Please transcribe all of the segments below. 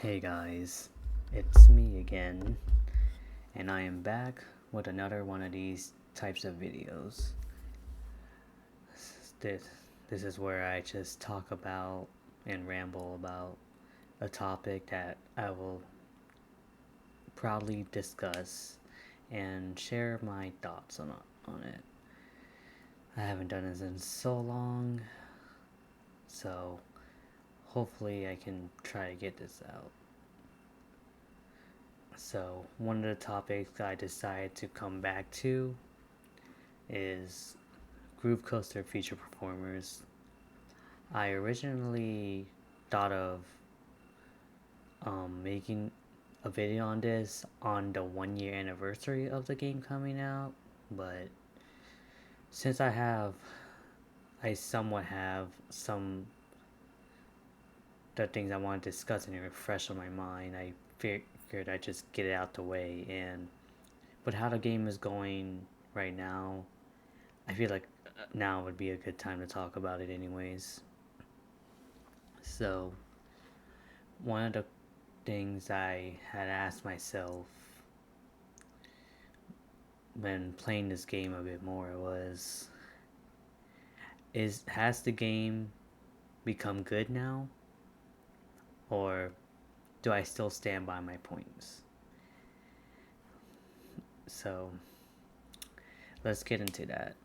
Hey guys, it's me again, and I am back with another one of these types of videos. This, this is where I just talk about and ramble about a topic that I will proudly discuss and share my thoughts on it. I haven't done this in so long, so hopefully I can try to get this out. So, one of the topics I decided to come back to is Groove Coaster feature performers. I originally thought of making a video on this on the 1 year anniversary of the game coming out, but since I somewhat have some the things I want to discuss and refresh on my mind, I figured I'd just get it out the way. And with how the game is going right now, I feel like now would be a good time to talk about it, anyways. So, one of the things I had asked myself when playing this game a bit more was, has the game become good now, or do I still stand by my points? So let's get into that.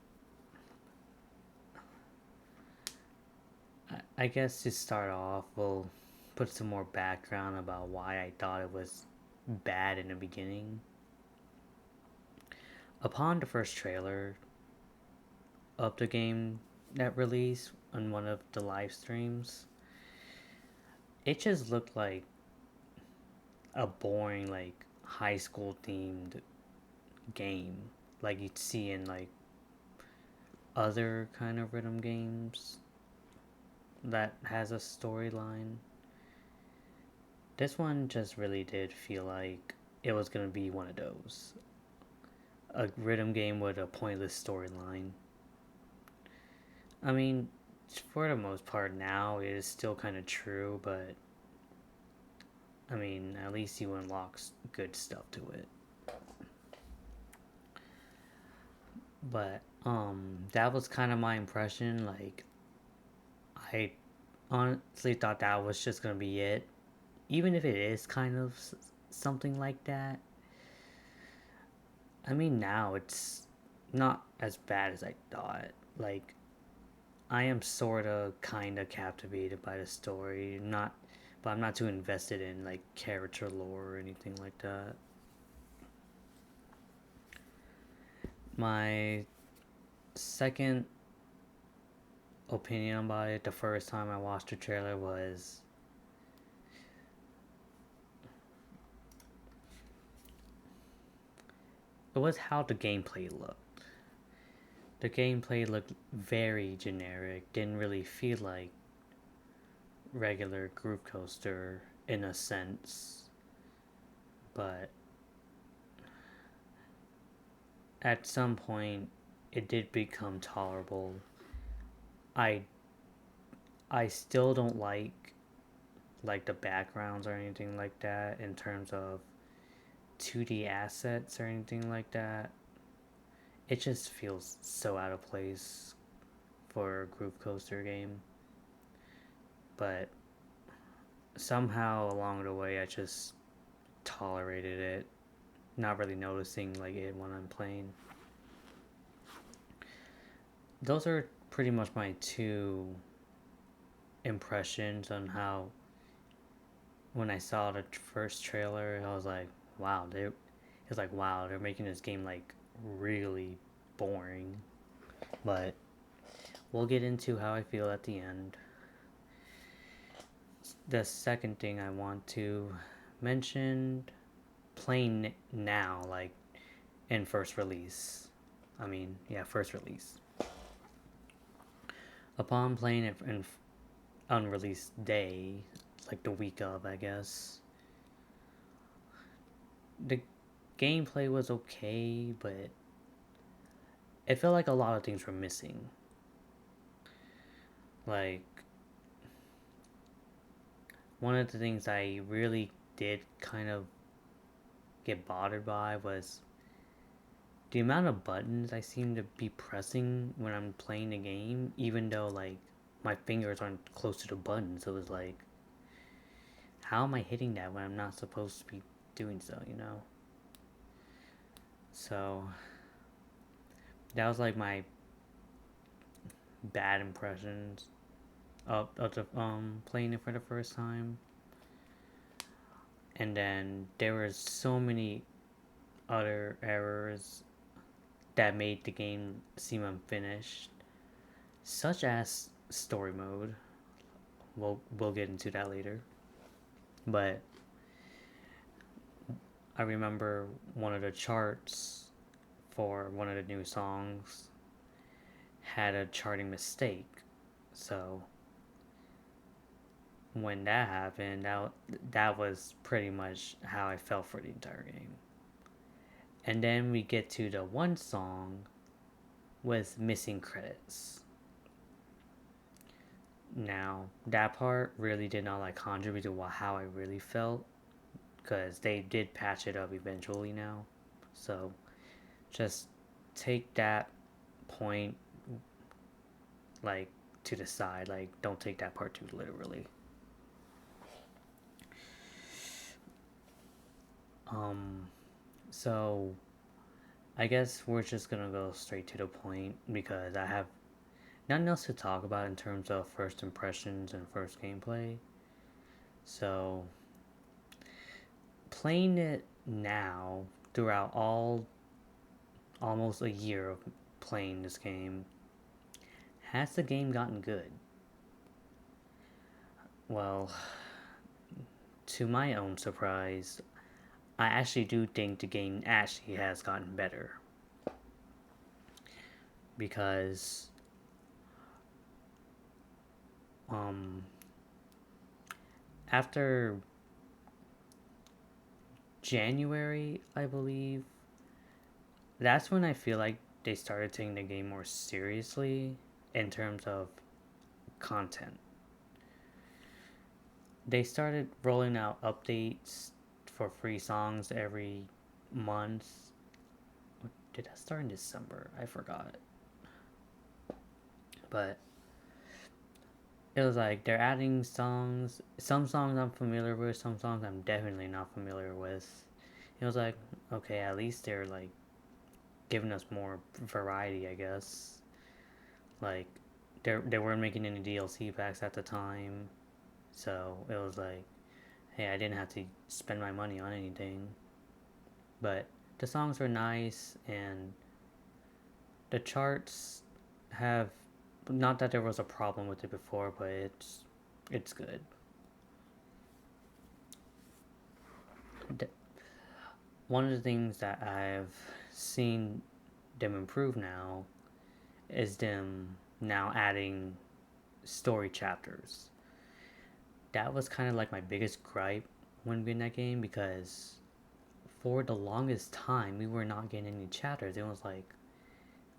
I guess to start off, we'll put some more background about why I thought it was bad in the beginning. Upon the first trailer of the game that released on one of the live streams, it just looked like a boring, like, high school themed game like you'd see in like other kind of rhythm games that has a storyline. This one just really did feel like it was gonna be one of those, a rhythm game with a pointless storyline. I mean, for the most part now it is still kind of true, but I mean, at least you unlock good stuff to it. But that was kind of my impression. Like, I honestly thought that was just gonna be it, even if it is kind of something like that. I mean, now it's not as bad as I thought. Like, I am sort of kind of captivated by the story, not, but I'm not too invested in like character lore or anything like that. My second opinion about it, the first time I watched the trailer, was how the gameplay looked. The gameplay looked very generic, didn't really feel like regular Groove Coaster in a sense, but at some point it did become tolerable. I I still don't like the backgrounds or anything like that in terms of 2D assets or anything like that. It just feels so out of place for a Groove Coaster game. But somehow along the way I just tolerated it, not really noticing like it when I'm playing. Those are pretty much my two impressions on how, when I saw the first trailer, I was like, wow, they're making this game like really boring. But we'll get into how I feel at the end. The second thing I want to mention, playing now, like in first release. I mean, yeah, first release. Upon playing it in unreleased day, like the week of, I guess, the gameplay was okay, but it felt like a lot of things were missing. Like, one of the things I really did kind of get bothered by was the amount of buttons I seem to be pressing when I'm playing the game, even though like my fingers aren't close to the buttons. So it was like, how am I hitting that when I'm not supposed to be doing so, you know? So that was like my bad impressions of the playing it for the first time. And then there were so many other errors that made the game seem unfinished, such as story mode. We'll get into that later. But I remember one of the charts for one of the new songs had a charting mistake. So when that happened, that was pretty much how I felt for the entire game. And then we get to the one song with missing credits. Now, that part really did not like contribute to how I really felt, because they did patch it up eventually now. So just take that point like to the side, like don't take that part too literally. Um so I guess we're just gonna go straight to the point because I have nothing else to talk about in terms of first impressions and first gameplay. So playing it now throughout all almost a year of playing this game, has the game gotten good? Well, to my own surprise, I actually do think the game actually has gotten better. Because um after January, I believe, that's when I feel like they started taking the game more seriously in terms of content. They started rolling out updates for free songs every month. Did that start in December? I forgot. But it was like they're adding songs. Some songs I'm familiar with, some songs I'm definitely not familiar with. It was like, okay, at least they're like giving us more variety, I guess. Like they weren't making any DLC packs at the time, so it was like, hey, I didn't have to spend my money on anything. But the songs were nice, and the charts have, not that there was a problem with it before, but it's good. One of the things that I've seen them improve now is them now adding story chapters. That was kind of like my biggest gripe when being that game, because for the longest time we were not getting any chapters. It was like,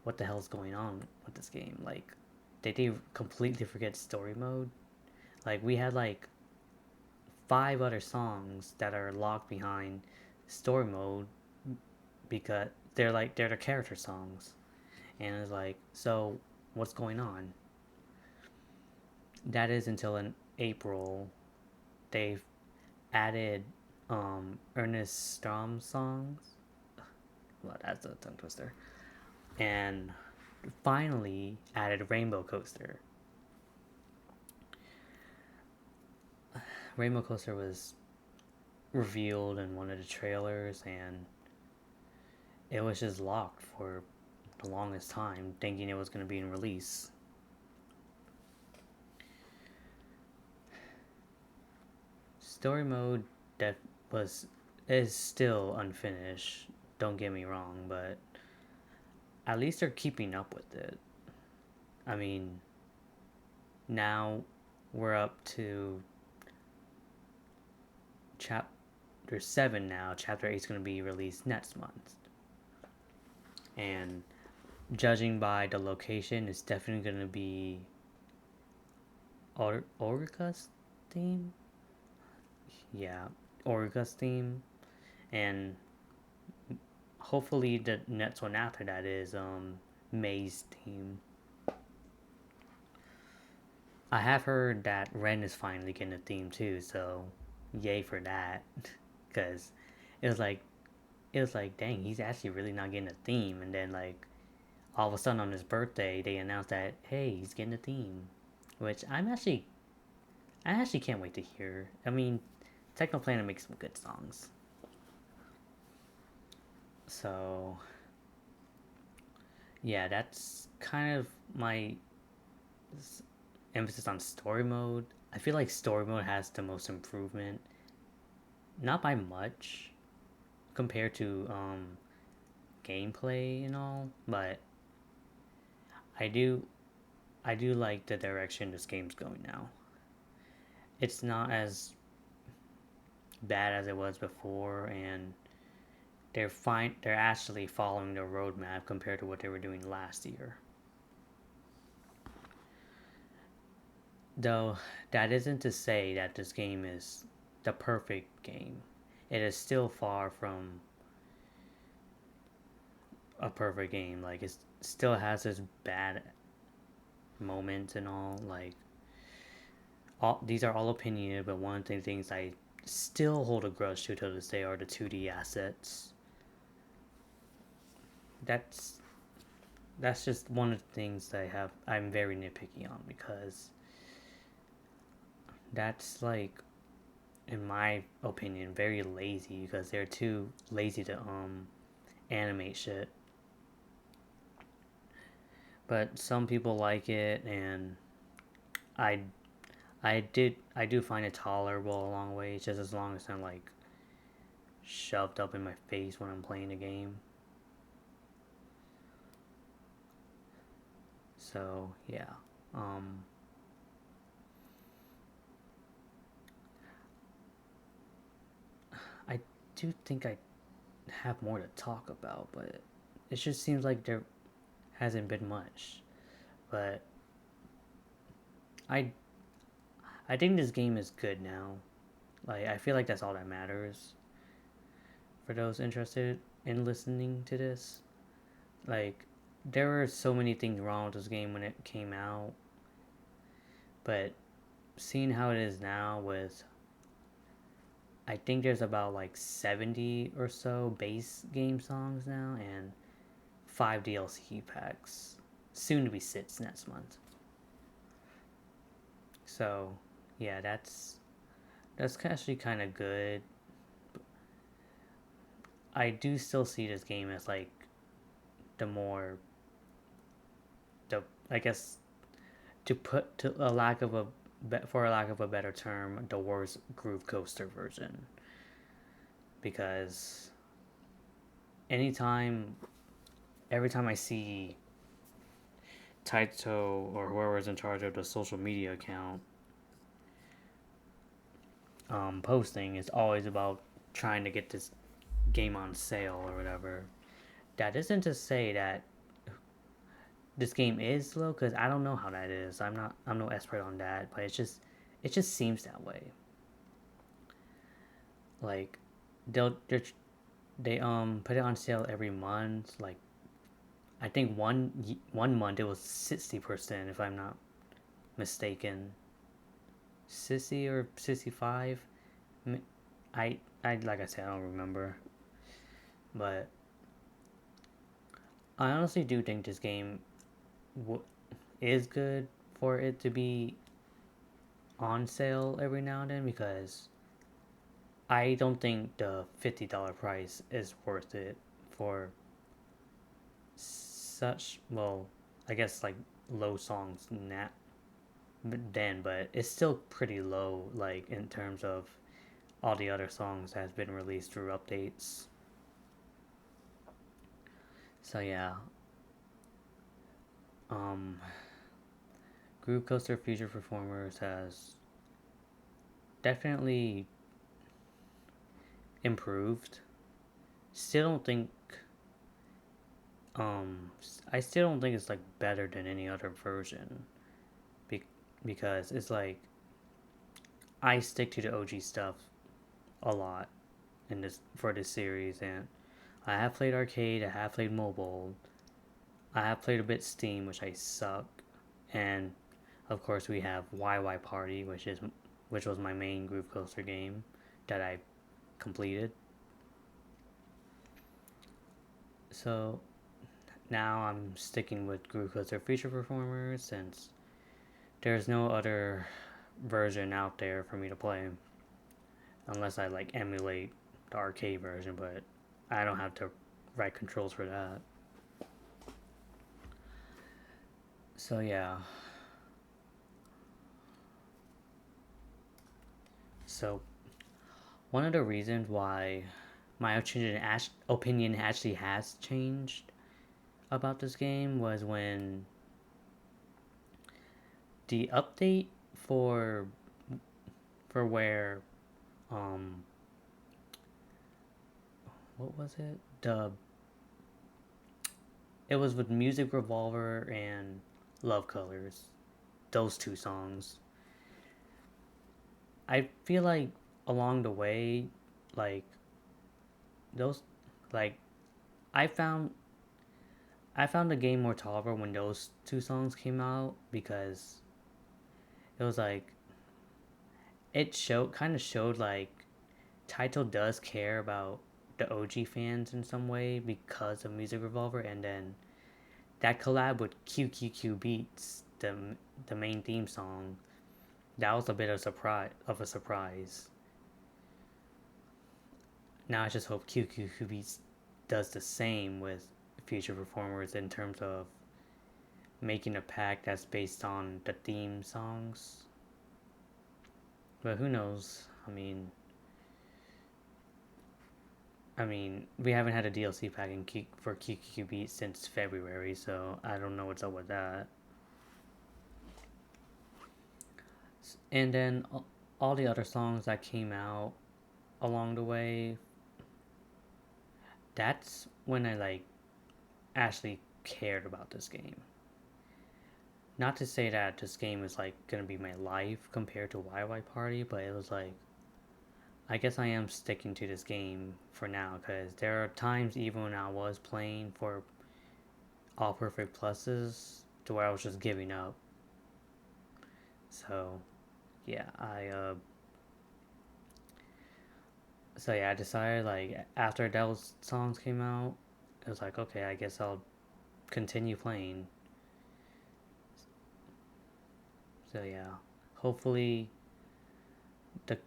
what the hell's going on with this game? Like, did they completely forget story mode? Like, we had like 5 other songs that are locked behind story mode because they're the character songs, and it's like, so what's going on? That is until in April they've added Ernest Strom songs. Well, that's a tongue twister. And finally added Rainbow Coaster. Rainbow Coaster was revealed in one of the trailers, and it was just locked for the longest time, thinking it was going to be in release. Story mode that was is still unfinished. Don't get me wrong, but at least they're keeping up with it. I mean, now we're up to chapter 7 now. Chapter 8 is going to be released next month. And judging by the location, it's definitely going to be Orica's theme. yeah, Orga's theme, and hopefully the next one after that is May's theme. I have heard that Ren is finally getting a theme too, so yay for that. Cause it was like dang, he's actually really not getting a theme, and then like all of a sudden on his birthday they announced that hey, he's getting a theme, which I actually can't wait to hear. I mean, Technoplanet makes some good songs, so yeah, that's kind of my emphasis on story mode. I feel like story mode has the most improvement, not by much compared to gameplay and all, but I do I do like the direction this game's going now. It's not as bad as it was before, and they're actually following the roadmap compared to what they were doing last year. Though that isn't to say that this game is the perfect game. It is still far from a perfect game. Like it still has its bad moments and all. Like all these are all opinionated, but one of the things I still hold a grudge to this day are the 2D assets. That's that's just one of the things that I'm very nitpicky on because that's like in my opinion very lazy because they're too lazy to animate shit. But some people like it, and I I do find it tolerable a long way, just as long as I'm like shoved up in my face when I'm playing the game. So yeah, um, I do think I have more to talk about, but it just seems like there hasn't been much. But I I think this game is good now. Like I feel like that's all that matters for those interested in listening to this. Like there were so many things wrong with this game when it came out, but seeing how it is now with I think there's about like 70 or so base game songs now and 5 DLC packs. Soon to be 6 next month. So, yeah, that's actually kind of good. I do still see this game as like the more the I guess to put to a lack of a for a lack of a better term, the worst Groove Coaster version because anytime every time I see Taito or whoever's in charge of the social media account posting, it's always about trying to get this game on sale or whatever. That isn't to say that this game is slow because I don't know how that is. I'm no expert on that, but it just seems that way. Like they put it on sale every month. Like I think one month it was 60% if I'm not mistaken. 60 or 65. I like I said I don't remember, but I honestly do think this game is good for it to be on sale every now and then because I don't think the $50 price is worth it for such well, I guess like low songs now then, but it's still pretty low like in terms of all the other songs that has been released through updates. So yeah, um, Groove Coaster Future Performers has definitely improved. Still don't think um I still don't think it's like better than any other version be- because it's like I stick to the OG stuff a lot in this for this series, and I have played arcade, I have played mobile, I have played a bit Steam, which I suck, and of course we have YY Party, which was my main Groove Coaster game that I completed. So now I'm sticking with Groove Coaster Future Performers since there's no other version out there for me to play unless I like emulate the arcade version, but I don't have the right controls for that. So yeah. So one of the reasons why my opinion actually has changed about this game was when the update for where um what was it? It was with Music Revolver and Love Colors. Those two songs. I feel like along the way, like those, like I found I found the game more tolerable when those two songs came out because it was like it showed like Taito does care about the OG fans in some way because of Music Revolver, and then that collab with QQQ Beats, the main theme song, that was a bit of a surprise. Now I just hope QQQ Beats does the same with future performers in terms of making a pack that's based on the theme songs. But who knows? We haven't had a DLC pack for QQQ Beats since February, so I don't know what's up with that. And then all the other songs that came out along the way, that's when I like actually cared about this game. Not to say that this game is like gonna be my life compared to YY Party, but it was like I guess I am sticking to this game for now because there are times even when I was playing for all perfect pluses to where I was just giving up. So yeah, I decided like after those songs came out, it was like okay, I guess I'll continue playing. So yeah, hopefully the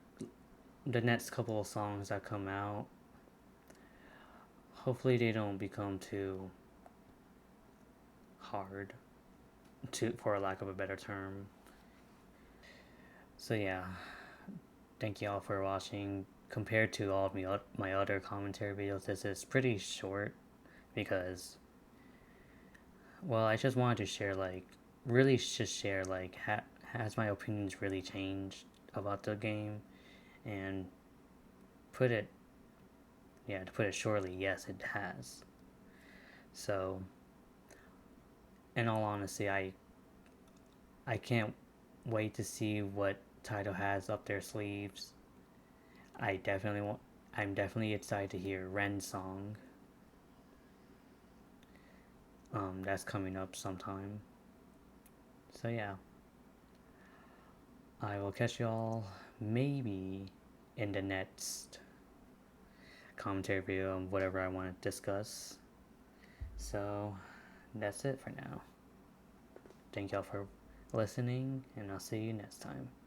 the next couple of songs that come out, hopefully they don't become too hard to for lack of a better term. So yeah, thank you all for watching. Compared to all of my other commentary videos, this is pretty short because well, I just wanted to share like really just share like has my opinions really changed about the game and put it to put it shortly, yes, it has. So, in all honesty, I can't wait to see what Taito has up their sleeves. I definitely want. I'm definitely excited to hear Ren's song. That's coming up sometime. So yeah, I will catch y'all maybe in the next commentary video on whatever I want to discuss. So that's it for now. Thank y'all for listening, and I'll see you next time.